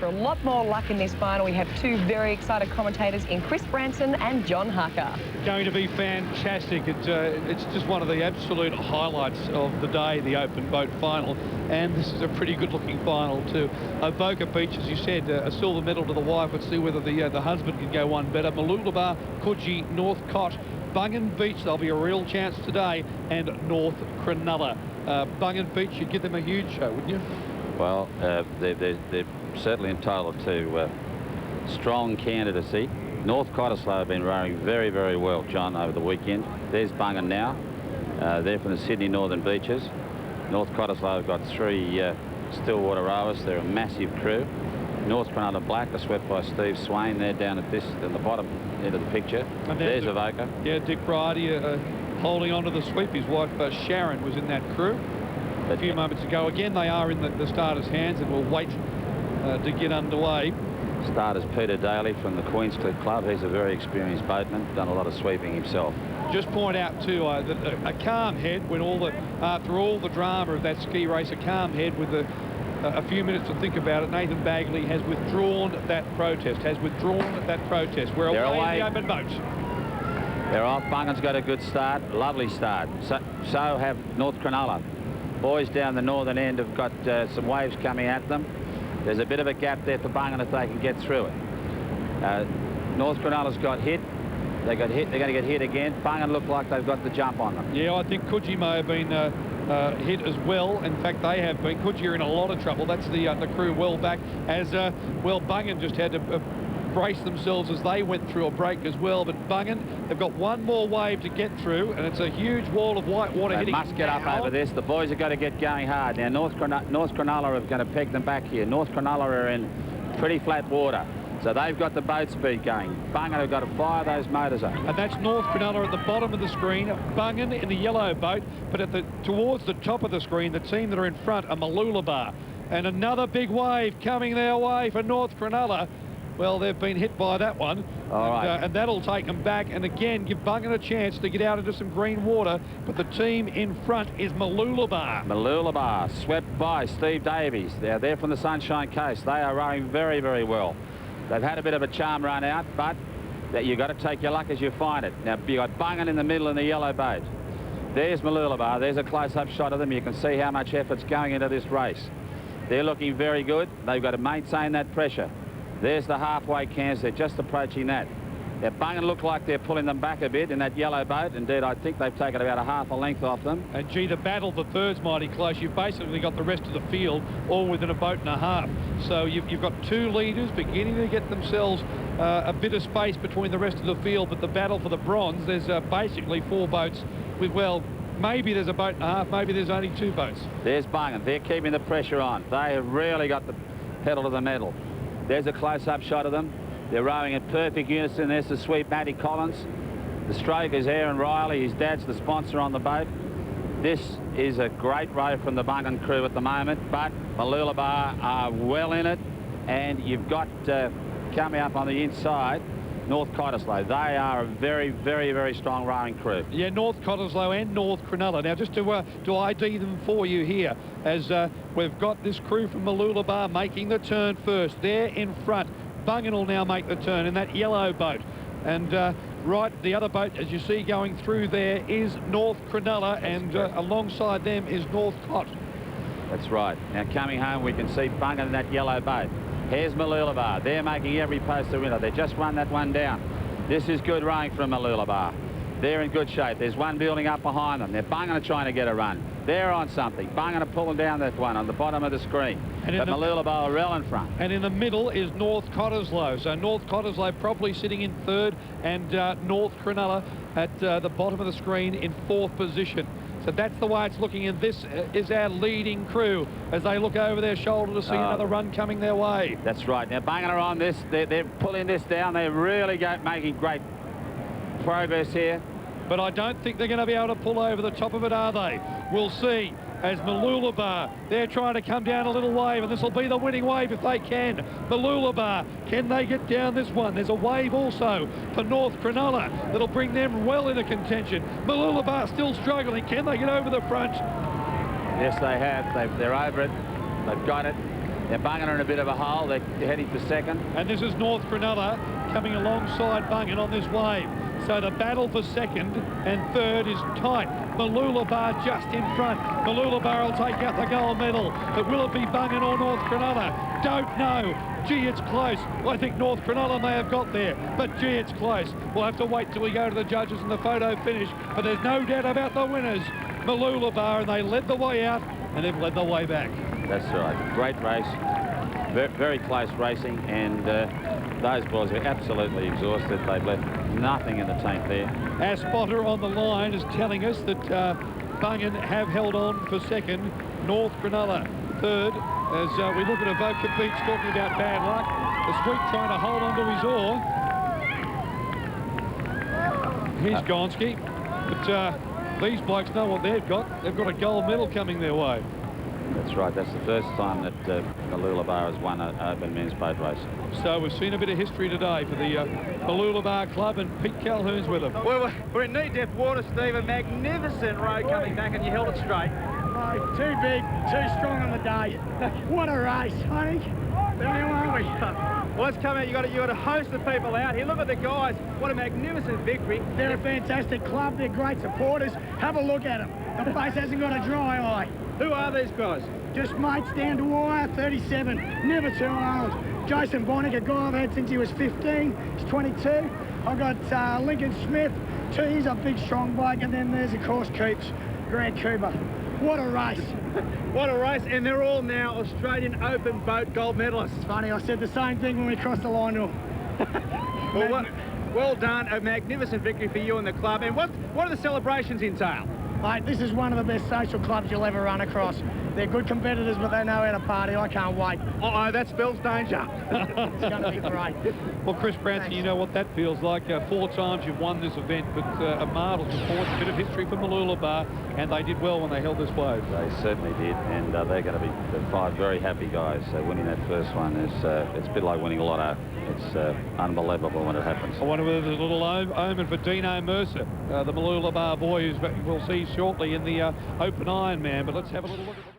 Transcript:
for a lot more luck in this final. We have two very excited commentators in Chris Branson and John Hucker. Going to be fantastic. It's just one of the absolute highlights of the day, the open boat final. And this is a pretty good-looking final too. Boca Beach, as you said, a silver medal to the wife. Let's see whether the husband can go one better. Mooloolaba, Coogee, Northcott, Bungan Beach, there'll be a real chance today, and North Cronulla. Bungan Beach, you'd give them a huge show, wouldn't you? Well, they're certainly entitled to strong candidacy. North Cottesloe have been rowing very, very well, John, over the weekend. There's Bungan now. They're from the Sydney Northern Beaches. North Cottesloe have got three Stillwater rowers. They're a massive crew. North Cronulla Black are swept by Steve Swain. They're down at the bottom end of the picture. And there's Avoca. Yeah, Dick Bridie holding on to the sweep. His wife Sharon was in that crew a few moments ago. Again, they are in the starters' hands, and we'll wait to get underway. Starters Peter Daly from the Queenscliff Club. He's a very experienced boatman, done a lot of sweeping himself. Just point out too that a calm head when after all the drama of that ski race, a calm head with a few minutes to think about it. Nathan Bagley has withdrawn that protest. We're away in the open boat. They're off. Bungan's got a good start, lovely start. So have North Cronulla. Boys down the northern end have got some waves coming at them. There's a bit of a gap there for Bungan if they can get through it. North Cronulla's got hit. They got hit. They're going to get hit again. Bungan look like they've got the jump on them. Yeah, I think Coogee may have been hit as well. In fact, they have been. Coogee are in a lot of trouble. That's the crew well back. As well, Bungan just had to brace themselves as they went through a break as well. But Bungan, they've got one more wave to get through, and it's a huge wall of white water hitting. They must get up over this. The boys have got to get going hard. Now, North Cronulla are going to peg them back here. North Cronulla are in pretty flat water, so they've got the boat speed going. Bungan have got to fire those motors up. And that's North Cronulla at the bottom of the screen. Bungan in the yellow boat, but towards the top of the screen, the team that are in front are Mooloolaba. And another big wave coming their way for North Cronulla. Well, they've been hit by that one. And that'll take them back and again give Bungan a chance to get out into some green water. But the team in front is Mooloolaba. Mooloolaba, swept by Steve Davies. They're there from the Sunshine Coast. They are rowing very, very well. They've had a bit of a charm run out, but you've got to take your luck as you find it. Now, you've got Bungan in the middle in the yellow boat. There's Mooloolaba. There's a close-up shot of them. You can see how much effort's going into this race. They're looking very good. They've got to maintain that pressure. There's the halfway cans. They're just approaching that. Now, Bungan look like they're pulling them back a bit in that yellow boat. Indeed, I think they've taken about a half a length off them. And, gee, the battle for third's mighty close. You've basically got the rest of the field all within a boat and a half. So you've got two leaders beginning to get themselves a bit of space between the rest of the field. But the battle for the bronze, there's basically four boats with, well, maybe there's a boat and a half, maybe there's only two boats. There's Bungan. They're keeping the pressure on. They have really got the pedal to the metal. There's a close-up shot of them. They're rowing in perfect unison. There's the sweep, Matty Collins. The stroke is Aaron Riley. His dad's the sponsor on the boat. This is a great row from the Bungan crew at the moment, but Mooloolaba are well in it. And you've got coming up on the inside, North Cottesloe. They are a very, very, very strong rowing crew. Yeah, North Cottesloe and North Cronulla. Now, just to ID them for you here, as we've got this crew from Mooloolaba making the turn first. They're in front. Bungan will now make the turn in that yellow boat. And right, the other boat, as you see going through there, is North Cronulla, and alongside them is Northcott. That's right. Now, coming home, we can see Bungan in that yellow boat. Here's Mooloolaba. They're making every post a winner. They just run that one down. This is good rowing from Mooloolaba. They're in good shape. There's one building up behind them. They're Bungan are trying to get a run. They're on something. Bungan are pulling down that one on the bottom of the screen. But Mooloolaba are well in front. And in the middle is North Cottesloe. So North Cottesloe probably sitting in third, and North Cronulla at the bottom of the screen in fourth position. So that's the way it's looking, and this is our leading crew as they look over their shoulder to see another run coming their way. That's right. Now, Bungan are on this. They're pulling this down. They're really making great progress here. But I don't think they're going to be able to pull over the top of it, are they? We'll see. As Mooloolaba, they're trying to come down a little wave, and this will be the winning wave if they can. Mooloolaba, can they get down this one? There's a wave also for North Cronulla that'll bring them well into contention. Mooloolaba still struggling. Can they get over the front? Yes, they have. They're over it. They've got it. They're Bungan in a bit of a hole. They're heading for second. And this is North Cronulla coming alongside Bungan on this wave. So the battle for second and third is tight. Mooloolaba just in front. Mooloolaba will take out the gold medal. But will it be Bungan or North Cronulla? Don't know. Gee, it's close. I think North Cronulla may have got there. But gee, it's close. We'll have to wait till we go to the judges and the photo finish. But there's no doubt about the winners. Mooloolaba, and they led the way out and they've led the way back. That's right. Great race. Very close racing, and those boys are absolutely exhausted. They've left nothing in the tank there. Our spotter on the line is telling us that Bungan have held on for second, North Cronulla third. As we look at Avoca Beach talking about bad luck, the Sweet trying to hold on to his oar. Here's Gonski, but these blokes know what they've got. They've got a gold medal coming their way. That's right. That's the first time that Mooloolaba has won an open men's boat race. So we've seen a bit of history today for the Mooloolaba Club, and Pete Calhoun's with them. Well, we're in knee-deep water, Steve. A magnificent row coming back, and you held it straight. Oh, too big, too strong on the day. What a race, honey. There you are we. Well, let's come out. You got to host the people out here. Look at the guys. What a magnificent victory. They're a fantastic club. They're great supporters. Have a look at them. The face hasn't got a dry eye. Who are these guys? Just mates down to wire, 37, never too old. Jason Bonnick, a guy I've had since he was 15, he's 22. I've got Lincoln Smith, he's a big strong bloke, and then there's, of course, Coops, Grant Cooper. What a race. What a race, and they're all now Australian open boat gold medalists. It's funny, I said the same thing when we crossed the line to them. Well done, a magnificent victory for you and the club. And what do the celebrations entail? Mate, this is one of the best social clubs you'll ever run across. They're good competitors, but they know how to party. I can't wait. Uh-oh, that spells danger. It's going to be great. Well, Chris Branson, you know what that feels like. 4 times you've won this event, but a marvellous performance, a bit of history for Mooloolaba, and they did well when they held this wave. They certainly did, and they're going to be 5 very happy guys. Winning that first one is it's a bit like winning a lotto. It's unbelievable when it happens. I wonder whether there's a little omen for Dino Mercer, the Mooloolaba boy, who we'll see shortly in the Open Ironman. But let's have a little look at